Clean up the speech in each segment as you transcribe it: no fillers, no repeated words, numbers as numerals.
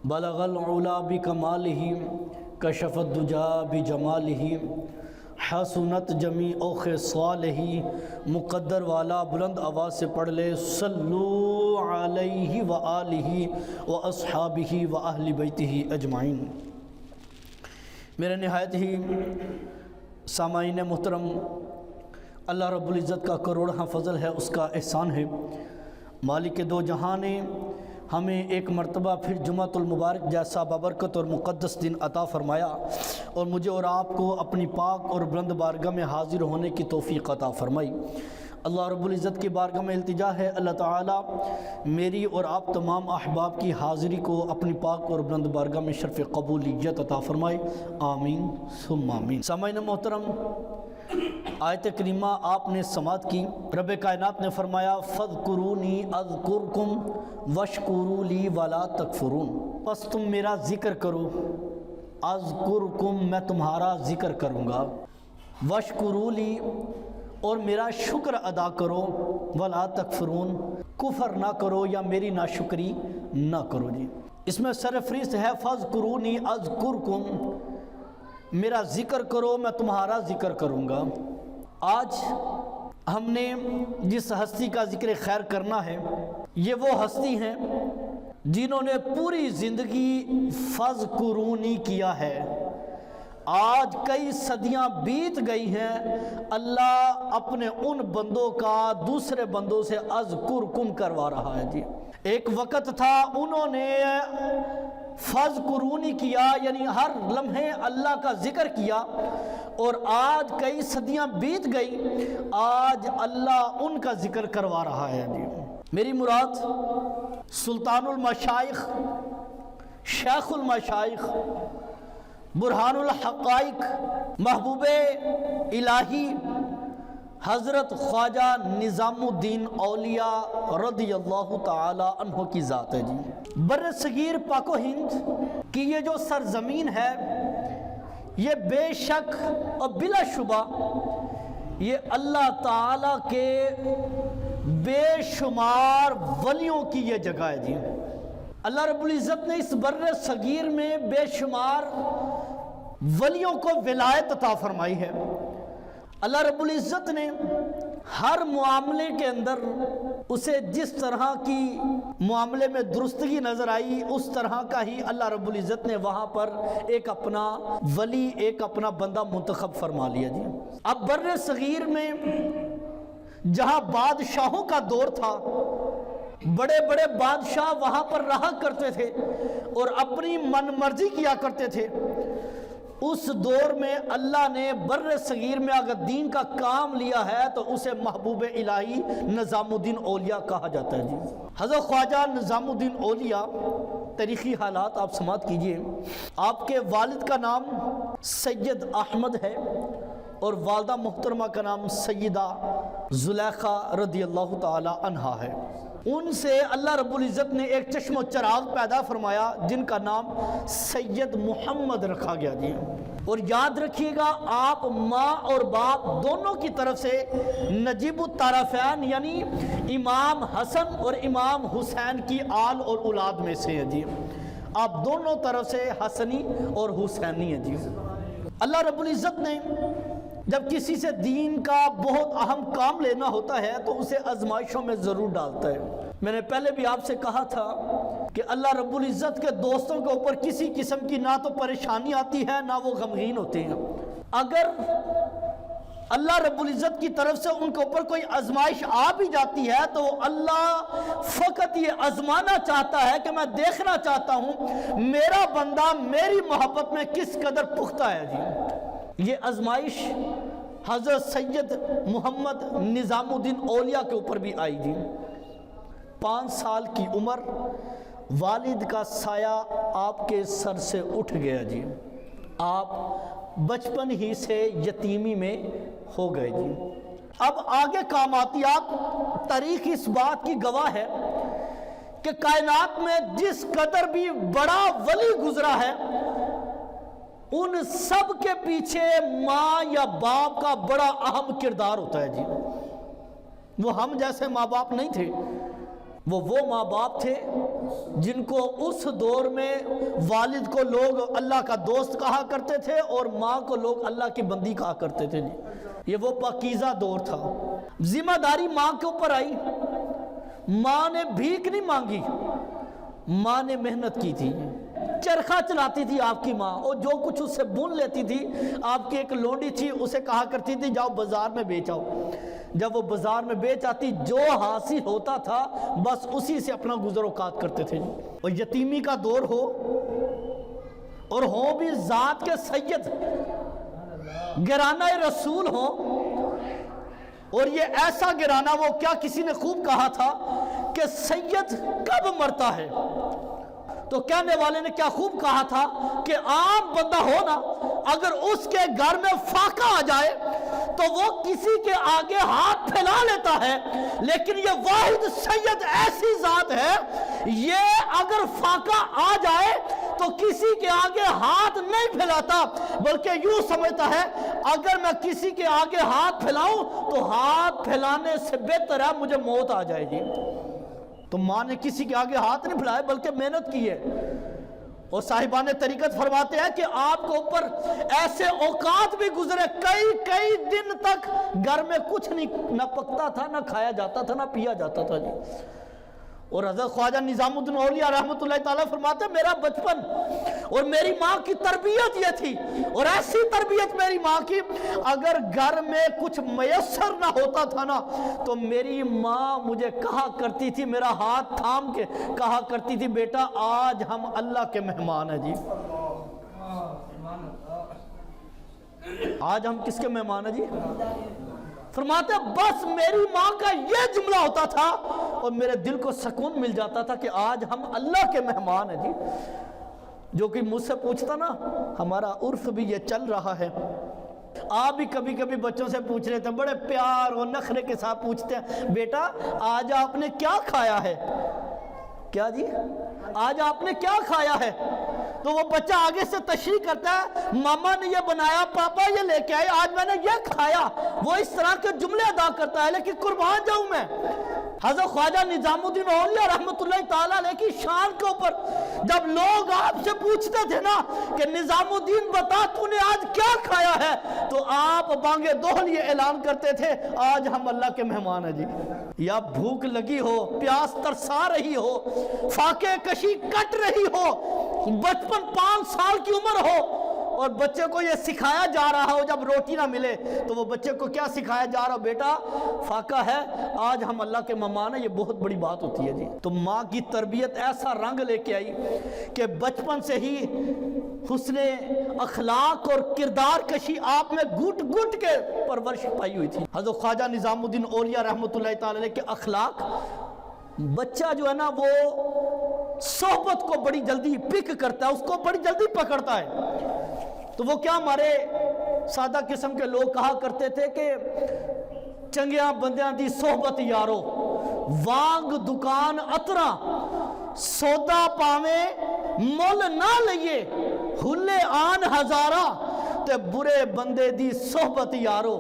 بلغ العلا بکمالہ کشف الدجا بجمالہ حسنت جمیع خصالہ۔ مقدر والا بلند آواز سے پڑھ لے صلو علیہ وآلہ واصحابہ واہل بیتہ اجمعین۔ میرے نہایت ہی سامعین محترم، اللہ رب العزت کا کروڑہ فضل ہے، اس کا احسان ہے۔ مالک دو جہاں نے ہمیں ایک مرتبہ پھر جمعۃ المبارک جیسا بابرکت اور مقدس دن عطا فرمایا، اور مجھے اور آپ کو اپنی پاک اور بلند بارگاہ میں حاضر ہونے کی توفیق عطا فرمائی۔ اللہ رب العزت کی بارگاہ میں التجا ہے، اللہ تعالیٰ میری اور آپ تمام احباب کی حاضری کو اپنی پاک اور بلند بارگاہ میں شرف قبولیت عطا فرمائے، آمین ثم آمین۔ سامعین محترم، آیت کریمہ آپ نے سماعت کی۔ رب کائنات نے فرمایا فاذکرونی اذکرکم واشکروا لی ولا تکفرون، پس تم میرا ذکر کرو، اذکرکم میں تمہارا ذکر کروں گا، واشکروا لی اور میرا شکر ادا کرو، ولا تکفرون کفر نہ کرو یا میری ناشکری نہ کرو۔ جی اس میں سرفہرست ہے فاذکرونی اذکرکم، میرا ذکر کرو میں تمہارا ذکر کروں گا۔ آج ہم نے جس ہستی کا ذکر خیر کرنا ہے، یہ وہ ہستی ہیں جنہوں نے پوری زندگی فاذکرونی کیا ہے۔ آج کئی صدیاں بیت گئی ہیں، اللہ اپنے ان بندوں کا دوسرے بندوں سے اذکرکم کروا رہا ہے۔ جی ایک وقت تھا انہوں نے فاذکرونی کیا، یعنی ہر لمحے اللہ کا ذکر کیا، اور آج کئی صدیاں بیت گئی، آج اللہ ان کا ذکر کروا رہا ہے۔ جی میری مراد سلطان المشائخ، شیخ المشائخ، برہان الحقائق، محبوب الہی حضرت خواجہ نظام الدین اولیاء رضی اللہ تعالی عنہ کی ذات ہے۔ جی بر صغیر پاک و ہند کی یہ جو سرزمین ہے، یہ بے شک اور بلا شبہ یہ اللہ تعالی کے بے شمار ولیوں کی یہ جگہ ہے۔ جی اللہ رب العزت نے اس بر صغیر میں بے شمار ولیوں کو ولایت عطا فرمائی ہے۔ اللہ رب العزت نے ہر معاملے کے اندر اسے جس طرح کی معاملے میں درستگی نظر آئی، اس طرح کا ہی اللہ رب العزت نے وہاں پر ایک اپنا ولی، ایک اپنا بندہ منتخب فرما لیا۔ جی اب بر صغیر میں جہاں بادشاہوں کا دور تھا، بڑے بڑے بادشاہ وہاں پر رہا کرتے تھے اور اپنی من مرضی کیا کرتے تھے، اس دور میں اللہ نے بر صغیر میں اگر دین کا کام لیا ہے تو اسے محبوب الہی نظام الدین اولیاء کہا جاتا ہے۔ جی حضرت خواجہ نظام الدین اولیاء، تاریخی حالات آپ سماعت کیجئے۔ آپ کے والد کا نام سید احمد ہے اور والدہ محترمہ کا نام سیدہ زلیخا رضی اللہ تعالی عنہا ہے۔ ان سے اللہ رب العزت نے ایک چشم و چراغ پیدا فرمایا جن کا نام سید محمد رکھا گیا۔ جی اور یاد رکھیے گا، آپ ماں اور باپ دونوں کی طرف سے نجیب الطرفین یعنی امام حسن اور امام حسین کی آل اور اولاد میں سے ہیں۔ جی آپ دونوں طرف سے حسنی اور حسینی ہیں۔ جی اللہ رب العزت نے جب کسی سے دین کا بہت اہم کام لینا ہوتا ہے تو اسے آزمائشوں میں ضرور ڈالتا ہے۔ میں نے پہلے بھی آپ سے کہا تھا کہ اللہ رب العزت کے دوستوں کے اوپر کسی قسم کی نہ تو پریشانی آتی ہے نہ وہ غمگین ہوتے ہیں۔ اگر اللہ رب العزت کی طرف سے ان کے اوپر کوئی آزمائش آ بھی جاتی ہے تو اللہ فقط یہ آزمانا چاہتا ہے کہ میں دیکھنا چاہتا ہوں میرا بندہ میری محبت میں کس قدر پختہ ہے۔ جی یہ آزمائش حضرت سید محمد نظام الدین اولیاء کے اوپر بھی آئی۔ جی 5 سال کی عمر، والد کا سایہ آپ کے سر سے اٹھ گیا۔ جی آپ بچپن ہی سے یتیمی میں ہو گئے۔ جی اب آگے کاماتیات تاریخ اس بات کی گواہ ہے کہ کائنات میں جس قدر بھی بڑا ولی گزرا ہے، ان سب کے پیچھے ماں یا باپ کا بڑا اہم کردار ہوتا ہے۔ جی وہ ہم جیسے ماں باپ نہیں تھے، وہ ماں باپ تھے جن کو اس دور میں والد کو لوگ اللہ کا دوست کہا کرتے تھے اور ماں کو لوگ اللہ کی بندی کہا کرتے تھے جی۔ یہ وہ پاکیزہ دور تھا۔ ذمہ داری ماں کے اوپر آئی، ماں نے بھیک نہیں مانگی، ماں نے محنت کی تھی، چرخہ چلاتی تھی آپ کی ماں، اور جو کچھ اس سے بن لیتی تھی، آپ کی ایک لونڈی تھی اسے کہا کرتی تھی جاؤ بازار میں بیچ آؤ۔ جب وہ بازار میں بیچ آتی جو حاصل ہوتا تھا بس اسی سے اپنا گزر اوقات کرتے تھے۔ اور یتیمی کا دور ہو اور ہوں بھی ذات کے سید گرانہ رسول ہوں، اور یہ ایسا گرانہ، وہ کیا کسی نے خوب کہا تھا کہ سید کب مرتا ہے، تو کہنے والے نے کیا خوب کہا تھا کہ عام بندہ ہو نا، اگر اس کے گھر میں فاقہ آ جائے تو وہ کسی کے آگے ہاتھ پھیلا لیتا ہے، لیکن یہ واحد سید ایسی ذات ہے، یہ اگر فاقہ آ جائے تو کسی کے آگے ہاتھ نہیں پھیلاتا، بلکہ یوں سمجھتا ہے اگر میں کسی کے آگے ہاتھ پھیلاؤں تو ہاتھ پھیلانے سے بہتر ہے مجھے موت آ جائے گی۔ تو ماں نے کسی کے آگے ہاتھ نہیں پھیلائے بلکہ محنت کی ہے۔ اور صاحبان طریقت فرماتے ہیں کہ آپ کو اوپر ایسے اوقات بھی گزرے، کئی دن تک گھر میں کچھ نہیں، نہ پکتا تھا، نہ کھایا جاتا تھا، نہ پیا جاتا تھا جی۔ اور حضرت خواجہ نظام الدین اولیاء رحمۃ اللہ تعالیٰ فرماتے ہیں میرا بچپن اور میری ماں کی تربیت یہ تھی، اور ایسی تربیت میری ماں کی، اگر گھر میں کچھ میسر نہ ہوتا تھا نا تو میری ماں مجھے کہا کرتی تھی، میرا ہاتھ تھام کے کہا کرتی تھی بیٹا آج ہم اللہ کے مہمان ہیں جی۔ آج ہم کس کے مہمان ہیں جی؟ فرماتے ہیں بس میری ماں کا یہ جملہ ہوتا تھا اور میرے دل کو سکون مل جاتا تھا کہ آج ہم اللہ کے مہمان ہیں جی۔ جو کہ مجھ سے پوچھتا نا، ہمارا عرف بھی یہ چل رہا ہے، آپ بھی کبھی کبھی بچوں سے پوچھ رہے تھے، بڑے پیار اور نخرے کے ساتھ پوچھتے ہیں بیٹا آج آپ نے کیا کھایا ہے؟ کیا جی آج آپ نے کیا کھایا ہے؟ تو وہ بچہ آگے سے تشریح کرتا ہے ماما نے یہ بنایا، پاپا یہ لے کے آئے، آج میں نے یہ کھایا۔ وہ اس طرح کے جملے ادا کرتا ہے، لیکن قربان جاؤں میں حضرت خواجہ نظام الدین اولیاء رحمۃ اللہ تعالیٰ علیہ کی شان کے اوپر جب لوگ آپ سے پوچھتے تھے نا کہ نظام الدین بتا تو نے آج کیا کھایا ہے، تو آپ بانگے دہل یہ اعلان کرتے تھے آج ہم اللہ کے مہمان ہیں جی۔ یا بھوک لگی ہو، پیاس ترسا رہی ہو، فاقے کشی کٹ رہی ہو، بچپن 5 سال کی عمر ہو اور بچے کو یہ سکھایا جا رہا ہو جب روٹی نہ ملے تو وہ بچے کو کیا سکھایا جا رہا ہو؟ بیٹا فاقہ ہے، آج ہم اللہ کے مہمان ہیں، یہ بہت بڑی بات ہوتی ہے جی۔ تو ماں کی تربیت ایسا رنگ لے کے آئی کہ بچپن سے ہی حسن اخلاق اور کردار کشی آپ میں گھٹ گھٹ کے پرورش پائی ہوئی تھی۔ حضرت خواجہ نظام الدین اولیاء رحمۃ اللہ تعالی علیہ کے اخلاق، بچہ جو ہے نا وہ صحبت کو بڑی جلدی پک کرتا ہے، اس کو بڑی جلدی پکڑتا ہے۔ تو وہ کیا ہمارے سادہ قسم کے لوگ کہا کرتے تھے کہ چنگیاں بندیاں دی صحبت یارو، وانگ دکان اترا، سودا پاویں مول نہ لئیے، ہلے آن ہزارہ، تے برے بندے دی صحبت یارو،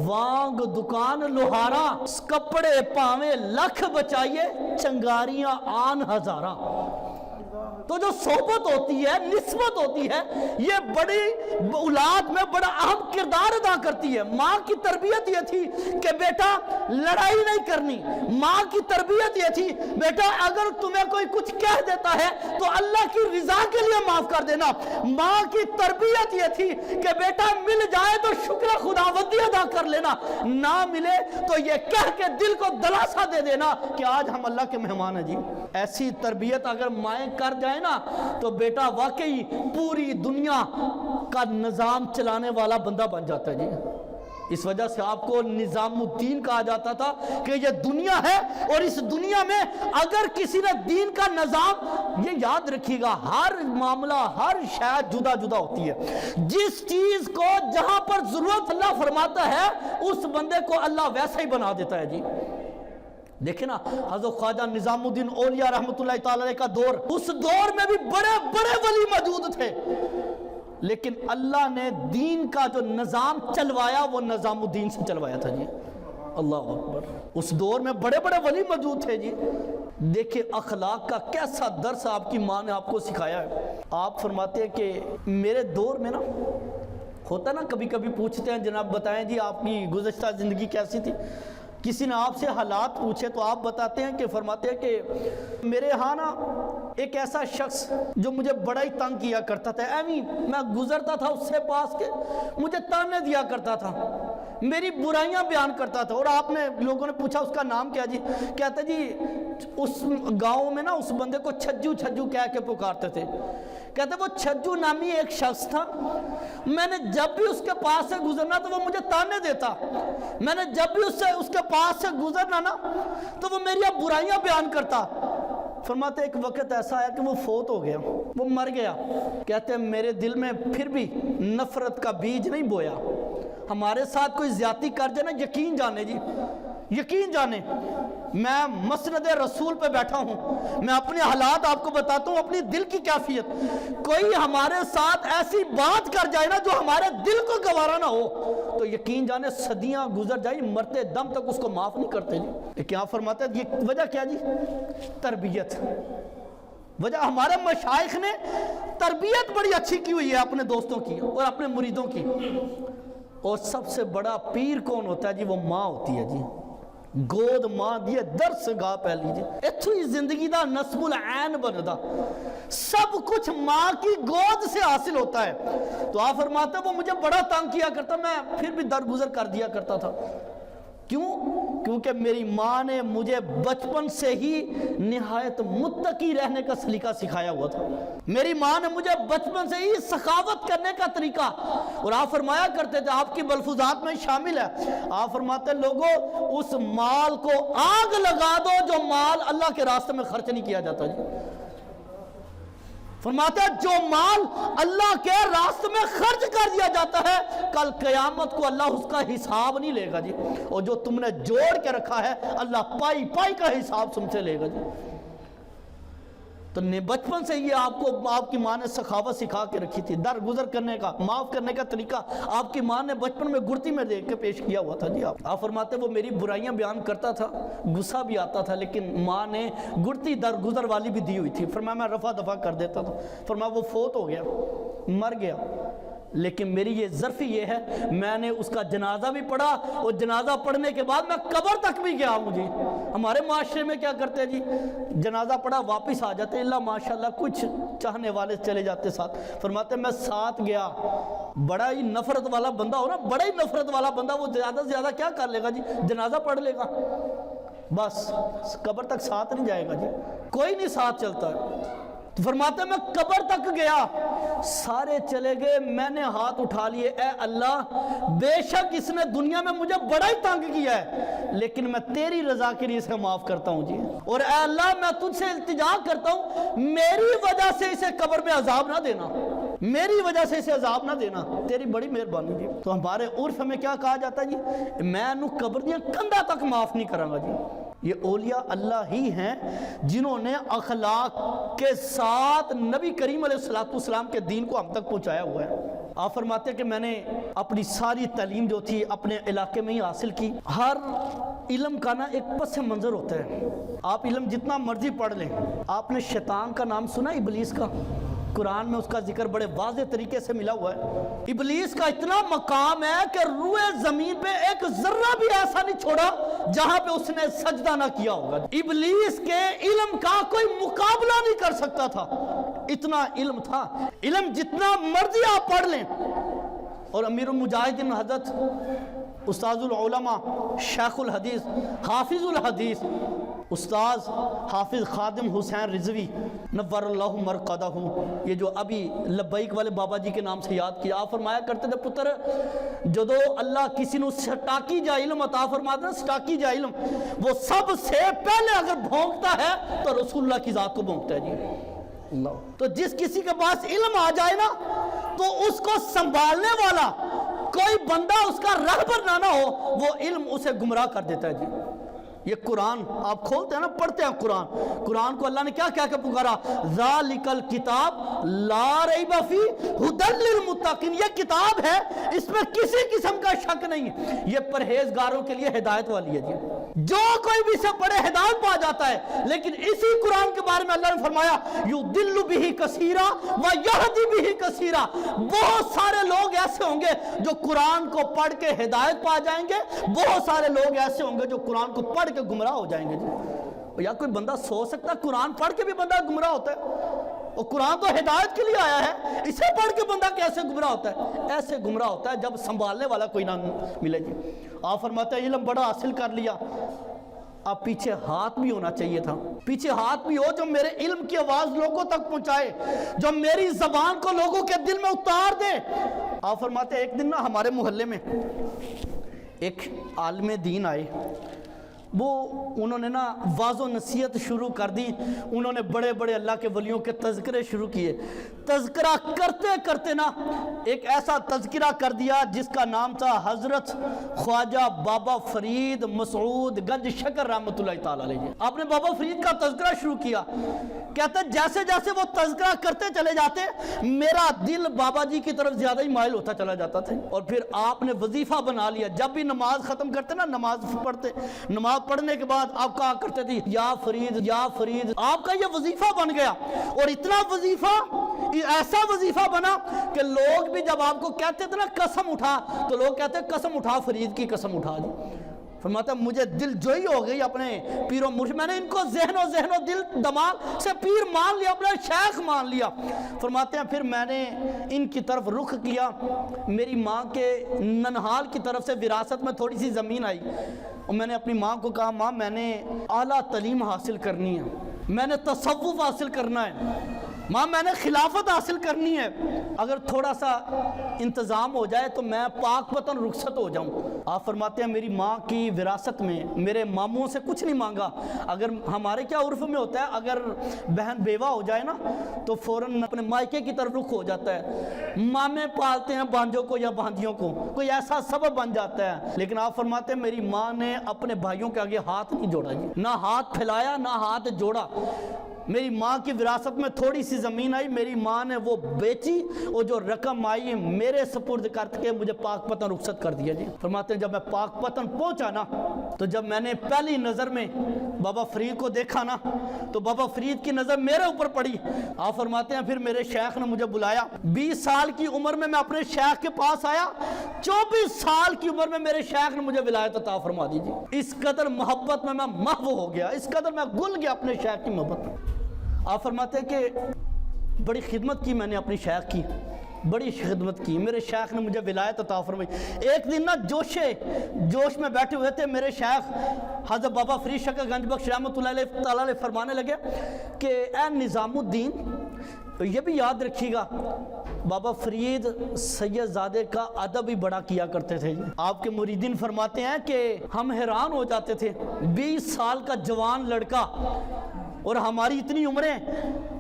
وانگ دکان لوہارا، کپڑے پاویں لکھ بچائیے، چنگاریاں آن ہزارہ۔ تو جو صحبت ہوتی ہے، نسبت ہوتی ہے، یہ بڑی اولاد میں بڑا اہم کردار ادا کرتی ہے۔ ماں کی تربیت یہ تھی کہ بیٹا لڑائی نہیں کرنی، ماں کی تربیت یہ تھی بیٹا اگر تمہیں کوئی کچھ کہہ دیتا ہے تو اللہ کی رضا کے لیے معاف کر دینا۔ ماں کی تربیت یہ تھی کہ بیٹا مل جائے تو شکر خداوندی ادا کر لینا، نہ ملے تو یہ کہہ کے دل کو دلاسا دے دینا کہ آج ہم اللہ کے مہمان ہیں جی۔ ایسی تربیت اگر مائیں کر جائیں نا تو بیٹا واقعی پوری دنیا کا نظام چلانے والا بندہ بن جاتا ہے جی۔ اس وجہ سے آپ کو نظام الدین کہا جاتا تھا کہ یہ دنیا ہے اور اس دنیا میں اگر کسی نے دین کا نظام، یہ یاد رکھیے گا ہر معاملہ ہر شاید جدا جدا ہوتی ہے، جس چیز کو جہاں پر ضرورت اللہ فرماتا ہے اس بندے کو اللہ ویسا ہی بنا دیتا ہے جی۔ دیکھیں نا حضرت خواجہ نظام الدین اولیاء رحمۃ اللہ تعالی کا دور، اس دور میں بھی بڑے بڑے ولی موجود تھے، لیکن اللہ نے دین کا جو نظام چلوایا وہ نظام الدین سے چلوایا تھا جی۔ اللہ اکبر۔ اس دور میں بڑے بڑے ولی موجود تھے جی، دیکھیں اخلاق کا کیسا درس آپ کی ماں نے آپ کو سکھایا ہے۔ آپ فرماتے ہیں کہ میرے دور میں نا ہوتا نا، کبھی کبھی پوچھتے ہیں جناب بتائیں جی آپ کی گزشتہ زندگی کیسی تھی، کسی نے آپ سے حالات پوچھے تو آپ بتاتے ہیں کہ فرماتے ہیں کہ میرے ہاں نا ایک ایسا شخص جو مجھے بڑا ہی تنگ کیا کرتا تھا، ایویں میں گزرتا تھا اس سے پاس کے مجھے تانے دیا کرتا تھا، میری برائیاں بیان کرتا تھا۔ اور آپ نے لوگوں نے پوچھا اس کا نام کیا جی؟ کہتے جی اس گاؤں میں نا اس بندے کو چھجو چھجو کہہ کے پکارتے تھے۔ کہتے وہ چھجو نامی ایک شخص تھا، میں نے جب بھی اس کے پاس سے گزرنا تو وہ مجھے تانے دیتا، میں نے جب بھی اس کے پاس سے گزرنا نا تو وہ میری برائیاں بیان کرتا۔ فرماتے ایک وقت ایسا آیا کہ وہ فوت ہو گیا، وہ مر گیا۔ کہتے ہیں میرے دل میں پھر بھی نفرت کا بیج نہیں بویا۔ ہمارے ساتھ کوئی زیادتی کر جائے نا، یقین جانے جی، یقین جانے میں مسند رسول پہ بیٹھا ہوں، میں اپنے حالات آپ کو بتاتا ہوں، اپنی دل کی کیفیت۔ کوئی ہمارے ساتھ ایسی بات کر جائے نا جو ہمارے دل کو گوارا نہ ہو تو یقین جانے صدیاں گزر جائیں، مرتے دم تک اس کو معاف نہیں کرتے جی۔ کیا فرماتے ہیں یہ وجہ کیا جی؟ تربیت۔ وجہ ہمارے مشائخ نے تربیت بڑی اچھی کی ہوئی ہے اپنے دوستوں کی اور اپنے مریدوں کی۔ اور سب سے بڑا پیر کون ہوتا ہے جی؟ وہ ماں ہوتی ہے جی، گود ماں دیے درس گاہ پہ لیجیے، اتھو ہی زندگی دا نصب العین بندا، سب کچھ ماں کی گود سے حاصل ہوتا ہے۔ تو آپ فرماتے ہیں وہ مجھے بڑا تنگ کیا کرتا، میں پھر بھی درگزر کر دیا کرتا تھا۔ کیوں؟ کیونکہ میری ماں نے مجھے بچپن سے ہی نہایت متقی رہنے کا سلیقہ سکھایا ہوا تھا۔ میری ماں نے مجھے بچپن سے ہی سخاوت کرنے کا طریقہ، اور آپ فرمایا کرتے تھے، آپ کی ملفوظات میں شامل ہے، آپ فرماتے لوگوں اس مال کو آگ لگا دو جو مال اللہ کے راستے میں خرچ نہیں کیا جاتا جی۔ فرماتے ہیں جو مال اللہ کے راستے میں خرچ کر دیا جاتا ہے کل قیامت کو اللہ اس کا حساب نہیں لے گا جی، اور جو تم نے جوڑ کے رکھا ہے اللہ پائی پائی کا حساب تم سے لے گا جی۔ تو بچپن سے یہ آپ کی ماں نے سخاوت سکھا کے رکھی تھی، درگزر کرنے کا، معاف کرنے کا طریقہ آپ کی ماں نے بچپن میں گڑتی میں دیکھ کے پیش کیا ہوا تھا جی۔ آپ فرماتے وہ میری برائیاں بیان کرتا تھا، غصہ بھی آتا تھا، لیکن ماں نے گڑتی درگزر والی بھی دی ہوئی تھی۔ فرمایا میں رفع دفع کر دیتا تھا۔ فرمایا وہ فوت ہو گیا، مر گیا، لیکن میری یہ ظرفی یہ ہے میں نے اس کا جنازہ بھی پڑھا، اور جنازہ پڑھنے کے بعد میں قبر تک بھی گیا ہوں جی۔ ہمارے معاشرے میں کیا کرتے ہیں جی؟ جنازہ پڑھا واپس آ جاتے، اللہ ماشاءاللہ کچھ چاہنے والے چلے جاتے ساتھ۔ فرماتے میں ساتھ گیا، بڑا ہی نفرت والا بندہ ہو نا، بڑا ہی نفرت والا بندہ، وہ زیادہ سے زیادہ کیا کر لے گا جی؟ جنازہ پڑھ لے گا، بس قبر تک ساتھ نہیں جائے گا جی، کوئی نہیں ساتھ چلتا ہے۔ تو فرماتے میں قبر تک گیا، سارے چلے گئے، میں نے ہاتھ اٹھا لیے، اے اللہ بے شک اس نے دنیا میں مجھے بڑا ہی تنگ کیا ہے، لیکن میں تیری رضا کے لیے اسے معاف کرتا ہوں جی، اور اے اللہ میں تجھ سے التجا کرتا ہوں میری وجہ سے اسے قبر میں عذاب نہ دینا، میری وجہ سے اسے عذاب نہ دینا، تیری بڑی مہربانی جی۔ تو ہمارے عرف میں کیا کہا جاتا ہے جی؟ میں انہوں قبر دیا کندھا تک معاف نہیں کروں گا جی۔ یہ اولیاء اللہ ہی ہیں جنہوں نے اخلاق کے ساتھ نبی کریم علیہ السلام کے دین کو ہم تک پہنچایا ہوا ہے۔ آپ فرماتے ہیں کہ میں نے اپنی ساری تعلیم جو تھی اپنے علاقے میں ہی حاصل کی۔ ہر علم کا نا ایک پس منظر ہوتا ہے، آپ علم جتنا مرضی پڑھ لیں۔ آپ نے شیطان کا نام سنا، ابلیس کا؟ قرآن میں اس کا ذکر بڑے واضح طریقے سے ملا ہوا ہے۔ ابلیس کا اتنا مقام ہے کہ روئے زمین پہ ایک ذرہ بھی ایسا نہیں چھوڑا جہاں پہ اس نے سجدہ نہ کیا ہوگا۔ ابلیس کے علم کا کوئی مقابلہ نہیں کر سکتا تھا، اتنا علم تھا۔ علم جتنا مرضی آپ پڑھ لیں، اور امیر المجاہدین حضرت استاذ العلماء شیخ الحدیث حافظ الحدیث استاذ حافظ خادم حسین رضوی نور اللہ مرقدہ، یہ جو ابھی لبیک والے بابا جی کے نام سے یاد کیا، آپ فرمایا کرتے تھے پتر جدو اللہ کسی نو سٹاکی جا علم عطا فرماتا ہے، سٹاکی جا علم وہ سب سے پہلے اگر بھونکتا ہے تو رسول اللہ کی ذات کو بھونکتا ہے جی اللہ۔ تو جس کسی کے پاس علم آ جائے نا تو اس کو سنبھالنے والا کوئی بندہ اس کا رہبر نہ ہو، وہ علم اسے گمراہ کر دیتا ہے جی۔ یہ قرآن آپ کھولتے ہیں نا، پڑھتے ہیں قرآن، قرآن کو اللہ نے کیا کہہ کے پکارا؟ ذالک الکتاب لا ریب فیہ ھدی للمتقین، یہ کتاب ہے اس میں کسی قسم کا شک نہیں ہے، یہ پرہیزگاروں کے لیے ہدایت والی ہے جی، جو کوئی بھی سے پڑھے ہدایت پا جاتا ہے۔ لیکن اسی قرآن کے بارے میں اللہ نے فرمایا یضل بہ کثیرا ویہدی بہ کثیرا، بہت سارے لوگ ایسے ہوں گے جو قرآن کو پڑھ کے ہدایت پا جائیں گے، بہت سارے لوگ ایسے ہوں گے جو قرآن کو پڑھ کے گمراہ ہو جائیں گے جی۔ یا کوئی بندہ سوچ سکتا ہے قرآن پڑھ کے بھی بندہ گمراہ ہوتا ہے؟ اور قرآن تو ہدایت کے لیے آیا ہے، اسے پڑھ کے بندہ کیسے گمراہ ہوتا ہے؟ ایسے گمراہ ہوتا ہے جب سنبھالنے والا کوئی نہ ملے جی۔ آپ فرماتے ہیں علم بڑا حاصل کر لیا، اب پیچھے ہاتھ بھی ہونا چاہیے تھا، پیچھے ہاتھ بھی ہو جو میرے علم کی آواز لوگوں تک پہنچائے، جو میری زبان کو لوگوں کے دل میں اتار دے۔ آپ فرماتے ہیں ایک دن نا ہمارے محلے میں ایک عالم دین آئے، وہ انہوں نے نا واضح و نصیحت شروع کر دی، انہوں نے بڑے بڑے اللہ کے ولیوں کے تذکرے شروع کیے، تذکرہ کرتے کرتے نا ایک ایسا تذکرہ کر دیا جس کا نام تھا حضرت خواجہ بابا فرید مسعود گنج شکر رحمۃ اللہ تعالی علیہ۔ آپ نے بابا فرید کا تذکرہ شروع کیا، کہتے ہیں جیسے جیسے وہ تذکرہ کرتے چلے جاتے میرا دل بابا جی کی طرف زیادہ ہی مائل ہوتا چلا جاتا تھا، اور پھر آپ نے وظیفہ بنا لیا، جب بھی نماز ختم کرتے نا، نماز پڑھتے، نماز پڑھنے کے بعد آپ کہا کرتے تھے یا فرید یا فرید، آپ کا یہ وظیفہ بن گیا، اور اتنا وظیفہ، ایسا وظیفہ بنا کہ لوگ بھی جب آپ کو کہتے تھے نا قسم اٹھا، تو لوگ کہتے ہیں قسم اٹھا، فرید کی قسم اٹھا دی۔ فرماتا ہے مجھے دل جوئی ہو گئی اپنے پیر و مرشد، میں نے ان کو ذہن و دل دماغ سے پیر مان لیا، اپنا شیخ مان لیا۔ فرماتے ہیں پھر میں نے ان کی طرف رخ کیا، میری ماں کے ننہال کی طرف سے وراثت میں تھوڑی سی زمین آئی، اور میں نے اپنی ماں کو کہا ماں میں نے اعلیٰ تعلیم حاصل کرنی ہے، میں نے تصوف حاصل کرنا ہے، ماں میں نے خلافت حاصل کرنی ہے، اگر تھوڑا سا انتظام ہو جائے تو میں پاک وطن رخصت ہو جاؤں۔ آپ فرماتے ہیں میری ماں کی وراثت میں میرے ماموں سے کچھ نہیں مانگا، اگر ہمارے کیا عرف میں ہوتا ہے اگر بہن بیوہ ہو جائے نا تو فوراً اپنے مائکے کی طرف رخ ہو جاتا ہے، مامے پالتے ہیں بانجوں کو یا باندیوں کو، کوئی ایسا سبب بن جاتا ہے۔ لیکن آپ فرماتے ہیں میری ماں نے اپنے بھائیوں کے آگے ہاتھ نہیں جوڑا جی، نہ ہاتھ پھیلایا نہ ہاتھ جوڑا۔ میری ماں کی وراثت میں تھوڑی سی زمین آئی، میری ماں نے وہ بیچی، اور جو رقم آئی میرے سپرد کر کے مجھے پاک پتن رخصت کر دیا جی۔ فرماتے ہیں جب میں پاک پتن پہنچا نا تو جب میں نے پہلی نظر میں بابا فرید کو دیکھا نا تو بابا فرید کی نظر میرے اوپر پڑی۔ آپ فرماتے ہیں پھر میرے شیخ نے مجھے بلایا، 20 سال کی عمر میں میں اپنے شیخ کے پاس آیا، 24 سال کی عمر میں میرے شیخ نے مجھے ولایت عطا فرما دی جی۔ اس قدر محبت میں محو ہو گیا، اس قدر میں گل گیا اپنے شیخ کی محبت میں۔ آپ فرماتے ہیں کہ بڑی خدمت کی میں نے اپنی شیخ کی، بڑی خدمت کی، میرے شیخ نے مجھے ولایت عطا فرمائی۔ ایک دن نا جوش میں بیٹھے ہوئے تھے، میرے شیخ حضرت بابا فرید شکر گنج بخش رحمۃ اللہ تعالی علیہ فرمانے لگے کہ اے نظام الدین، یہ بھی یاد رکھیے گا بابا فرید سید زادے کا ادب ہی بڑا کیا کرتے تھے۔ آپ کے مریدین فرماتے ہیں کہ ہم حیران ہو جاتے تھے، 20 سال کا جوان لڑکا اور ہماری اتنی عمریں،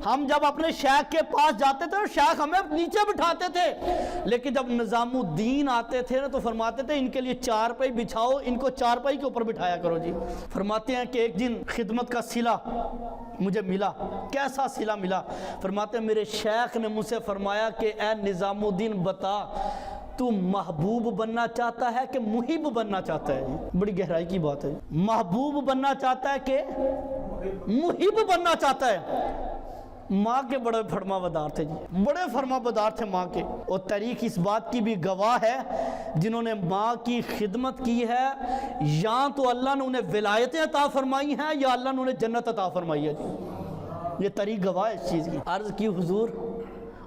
ہم جب اپنے شیخ کے پاس جاتے تھے شیخ ہمیں نیچے بٹھاتے تھے، لیکن جب نظام الدین آتے تھے نا تو فرماتے تھے ان کے لیے چارپائی بچھاؤ، ان کو چارپائی کے اوپر بٹھایا کرو جی۔ فرماتے ہیں کہ ایک دن خدمت کا صلہ مجھے ملا، کیسا صلہ ملا؟ فرماتے ہیں میرے شیخ نے مجھ سے فرمایا کہ اے نظام الدین بتا تو محبوب بننا چاہتا ہے کہ محب بننا چاہتا ہے؟ بڑی گہرائی کی بات ہے، محبوب بننا چاہتا ہے کہ محب بننا چاہتا ہے؟ ماں کے بڑے فرما بدار تھے جی، بڑے فرما بدار تھے ماں کے، اور تاریخ اس بات کی بھی گواہ ہے جنہوں نے ماں کی خدمت کی ہے یا تو اللہ نے انہیں ولایتیں عطا فرمائی ہیں یا اللہ نے انہیں جنت عطا فرمائی ہے جی، یہ تاریخ گواہ ہے اس چیز کی۔ عرض کی حضور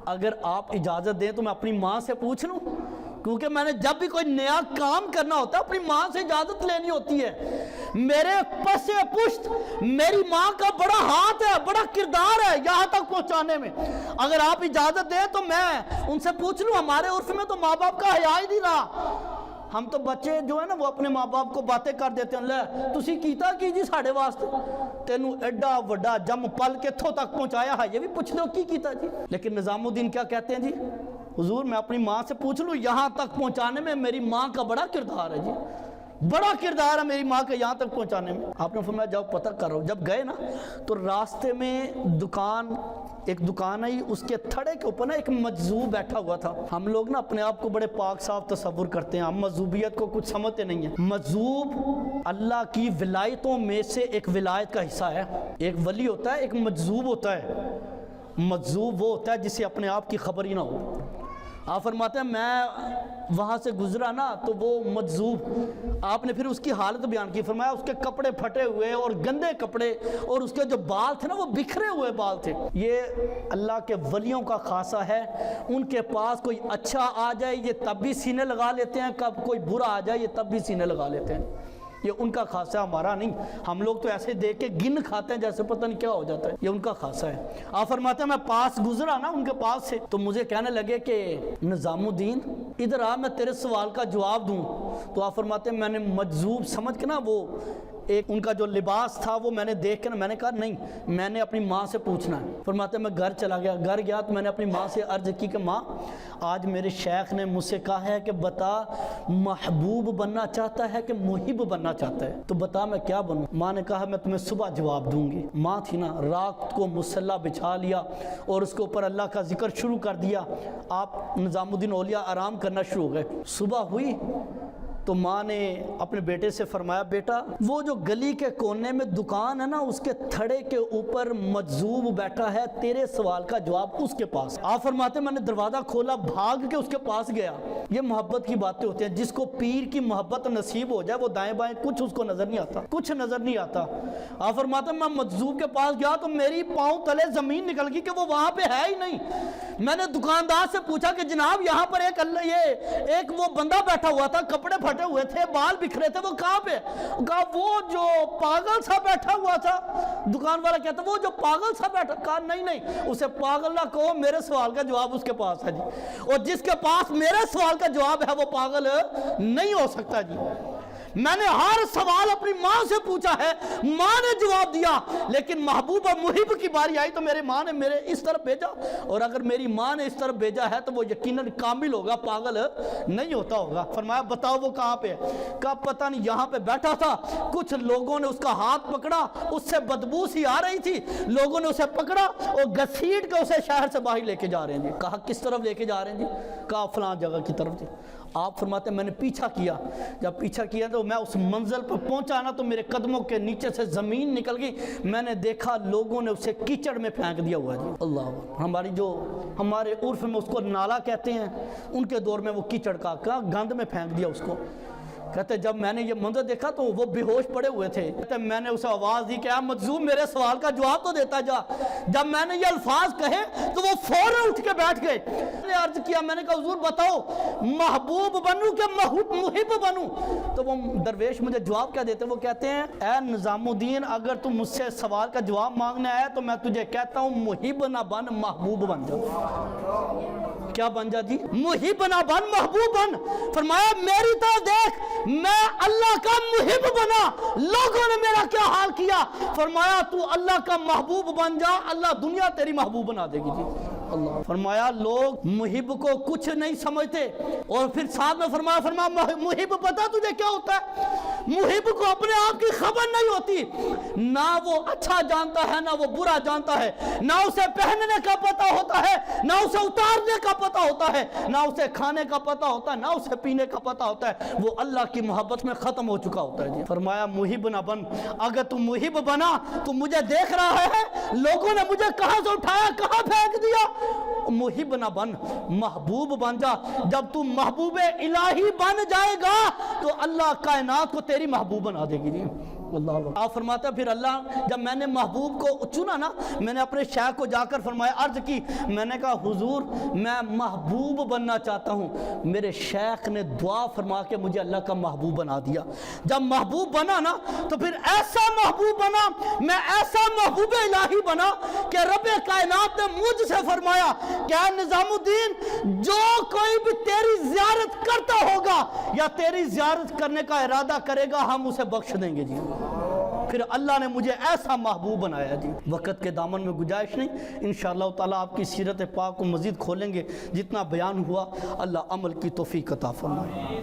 اگر آپ اجازت دیں تو میں اپنی ماں سے پوچھ لوں، کیونکہ میں نے جب بھی کوئی نیا کام کرنا ہوتا ہے اپنی ماں سے اجازت لینی ہوتی ہے۔ میرے پس پشت میری ماں کا بڑا ہاتھ ہے، بڑا کردار ہے یہاں تک پہنچانے میں، اگر آپ اجازت دیں تو میں ان سے پوچھ لوں۔ ہمارے عرف میں تو ماں باپ کا حیا ہی نہیں رہا، ہم تو بچے جو ہے نا وہ اپنے ماں باپ کو باتیں کر دیتے ہیں، لے تسی کیتا کی جی ساڑھے واسطے، تینوں ایڈا وڈا جم پل کے تھو تک پہنچایا ہے، یہ بھی پوچھ لو کی کیتا جی۔ لیکن نظام الدین کیا کہتے ہیں جی، حضور میں اپنی ماں سے پوچھ لوں، یہاں تک پہنچانے میں میری ماں کا بڑا کردار ہے جی، بڑا کردار ہے میری ماں کے یہاں تک پہنچانے میں۔ آپ نے فرمایا جاؤ پتہ کرو۔ جب گئے نا تو راستے میں ایک دکان آئی، اس کے تھڑے کے اوپر نا ایک مجذوب بیٹھا ہوا تھا۔ ہم لوگ نا اپنے آپ کو بڑے پاک صاف تصور کرتے ہیں، ہم مجذوبیت کو کچھ سمجھتے نہیں ہیں۔ مجذوب اللہ کی ولایتوں میں سے ایک ولایت کا حصہ ہے۔ ایک ولی ہوتا ہے، ایک مجذوب ہوتا ہے۔ مجذوب وہ ہوتا ہے جسے اپنے آپ کی خبر ہی نہ ہو۔ آپ فرماتے ہیں میں وہاں سے گزرا نا تو وہ مجذوب، آپ نے پھر اس کی حالت بیان کی، فرمایا اس کے کپڑے پھٹے ہوئے اور گندے کپڑے، اور اس کے جو بال تھے نا وہ بکھرے ہوئے بال تھے۔ یہ اللہ کے ولیوں کا خاصہ ہے، ان کے پاس کوئی اچھا آ جائے یہ تب بھی سینے لگا لیتے ہیں، کب کوئی برا آ جائے یہ تب بھی سینے لگا لیتے ہیں۔ یہ ان کا خاصہ ہے، ہمارا نہیں۔ ہم لوگ تو ایسے دیکھ کے گن کھاتے ہیں جیسے پتہ نہیں کیا ہو جاتا ہے، یہ ان کا خاصہ ہے۔ آپ فرماتے ہیں میں پاس گزرا نا ان کے پاس سے تو مجھے کہنے لگے کہ نظام الدین ادھر آ، میں تیرے سوال کا جواب دوں۔ تو آپ فرماتے ہیں میں نے مجذوب سمجھ کے نا وہ ایک ان کا جو لباس تھا وہ میں نے دیکھ کے نا میں نے کہا نہیں، میں نے اپنی ماں سے پوچھنا ہے۔ فرماتے ہیں میں گھر چلا گیا، گھر گیا تو میں نے اپنی ماں سے عرض کی کہ ماں آج میرے شیخ نے مجھ سے کہا ہے کہ بتا محبوب بننا چاہتا ہے کہ محب بننا چاہتا ہے، تو بتا میں کیا بنوں۔ ماں نے کہا میں تمہیں صبح جواب دوں گی۔ ماں تھی نا، رات کو مصلی بچھا لیا اور اس کے اوپر اللہ کا ذکر شروع کر دیا۔ آپ نظام الدین اولیاء آرام کرنا شروع ہو گئے۔ صبح ہوئی تو ماں نے اپنے بیٹے سے فرمایا بیٹا وہ جو گلی کے کونے میں دکان ہے نا اس کے تھڑے کے اوپر مجذوب بیٹھا ہے، تیرے سوال کا جواب اس کے پاس۔ آپ فرماتے میں نے دروازہ کھولا، بھاگ کے اس کے پاس گیا۔ یہ محبت کی باتیں ہوتی ہیں، جس کو پیر کی محبت نصیب ہو جائے وہ دائیں بائیں کچھ اس کو نظر نہیں آتا، کچھ نظر نہیں آتا۔ آپ فرماتے میں مجذوب کے پاس گیا تو میری پاؤں تلے زمین نکل گئی کہ وہ وہاں پہ ہے ہی نہیں۔ میں نے دکاندار سے پوچھا کہ جناب یہاں پر ایک وہ بندہ بیٹھا ہوا تھا، کپڑے پھٹے ہوئے تھے، بال بکھرے تھے، وہ کہاں پہ؟ کہا وہ جو پاگل سا بیٹھا ہوا تھا۔ دکان والا کہتا وہ جو پاگل سا بیٹھا، کہا نہیں اسے پاگل نہ کہو، میرے سوال کا جواب اس کے پاس ہے جی، اور جس کے پاس میرے سوال کا جواب ہے وہ پاگل نہیں ہو سکتا جی۔ میں نے ہر سوال اپنی ماں سے پوچھا ہے، ماں نے جواب دیا، لیکن محبوب اور محب کی باری آئی تو میرے ماں نے میرے اس طرف بھیجا، اور اگر میری ماں نے اس طرف بھیجا ہے تو وہ یقیناً کامل ہوگا، پاگل نہیں ہوتا ہوگا۔ فرمایا بتاؤ وہ کہاں پہ ہے؟ کہا پتہ نہیں، یہاں پہ بیٹھا تھا، کچھ لوگوں نے اس کا ہاتھ پکڑا، اس سے بدبو سی آ رہی تھی، لوگوں نے اسے پکڑا اور گھسیٹ کے اسے شہر سے باہر لے کے جا رہے ہیں جی۔ کہا کس طرف لے کے جا رہے ہیں جی؟ کہا فلاں جگہ کی طرف جی۔ آپ فرماتے ہیں میں نے پیچھا کیا، جب پیچھا کیا تو میں اس منزل پر پہنچا نا تو میرے قدموں کے نیچے سے زمین نکل گئی، میں نے دیکھا لوگوں نے اسے کیچڑ میں پھینک دیا ہوا جی۔ اللہ، ہمارے عرف میں اس کو نالا کہتے ہیں، ان کے دور میں وہ کیچڑ کا گند میں پھینک دیا اس کو۔ کہتے جب میں نے یہ منظر دیکھا تو وہ بے ہوش پڑے ہوئے تھے۔ کہتے میں نے اسے آواز دی کہ مجذوب میرے سوال کا جواب تو دیتا جا۔ جب میں نے یہ الفاظ کہے تو وہ فوراً اٹھ کے بیٹھ گئے۔ میں نے عرض کیا، میں نے کہا حضور بتاؤ محبوب بنوں کہ محب بنوں؟ تو وہ درویش مجھے جواب کیا دیتے؟ وہ کہتے ہیں اے نظام الدین اگر تم مجھ سے سوال کا جواب مانگنے آیا تو میں تجھے کہتا ہوں محب نہ بن، محبوب بن جا۔ کیا بن جا جی؟ محب نہ بن، محبوب بن۔ فرمایا میری طرح دیکھ، میں اللہ کا محب بنا، لوگوں نے میرا کیا حال کیا؟ فرمایا تو اللہ کا محبوب بن جا، اللہ دنیا تیری محبوب بنا دے گی جی۔ اللہ فرمایا لوگ محب کو کچھ نہیں سمجھتے، اور پھر ساتھ میں فرمایا محب پتا تجھے کیا ہوتا ہے؟ محب کو اپنے آپ کی خبر نہیں ہوتی، نہ وہ اچھا جانتا ہے نہ وہ برا جانتا ہے، نہ اسے پہننے کا پتہ ہوتا ہے نہ اسے اتارنے کا پتہ ہوتا ہے، نہ اسے کھانے کا پتہ ہوتا ہے نہ اسے پینے کا پتہ ہوتا ہے، وہ اللہ کی محبت میں ختم ہو چکا ہوتا ہے جی۔ فرمایا محب نہ بن، اگر تم محب بنا تو مجھے دیکھ رہا ہے لوگوں نے مجھے کہاں سے اٹھایا کہاں پھینک دیا، محب نہ بن، محبوب بن جا۔ جب تم محبوب الہی بن جائے گا تو اللہ کائنات کو تیری محبوب بنا دے گی جی۔ اللہ آپ فرماتا ہے پھر اللہ جب میں نے محبوب کو چنا نا، میں نے اپنے شیخ کو جا کر فرمایا عرض کی، میں نے کہا حضور میں محبوب بننا چاہتا ہوں۔ میرے شیخ نے دعا فرما کے مجھے اللہ کا محبوب بنا دیا۔ جب محبوب بنا نا تو پھر ایسا محبوب بنا، میں ایسا محبوب الہی بنا کہ رب کائنات نے مجھ سے فرمایا کہ اے نظام الدین جو کوئی بھی تیری زیارت کرتا ہوگا یا تیری زیارت کرنے کا ارادہ کرے گا ہم اسے بخش دیں گے جی۔ پھر اللہ نے مجھے ایسا محبوب بنایا جی۔ وقت کے دامن میں گنجائش نہیں، انشاءاللہ تعالیٰ آپ کی سیرت پاک کو مزید کھولیں گے، جتنا بیان ہوا اللہ عمل کی توفیق عطا فرمائے۔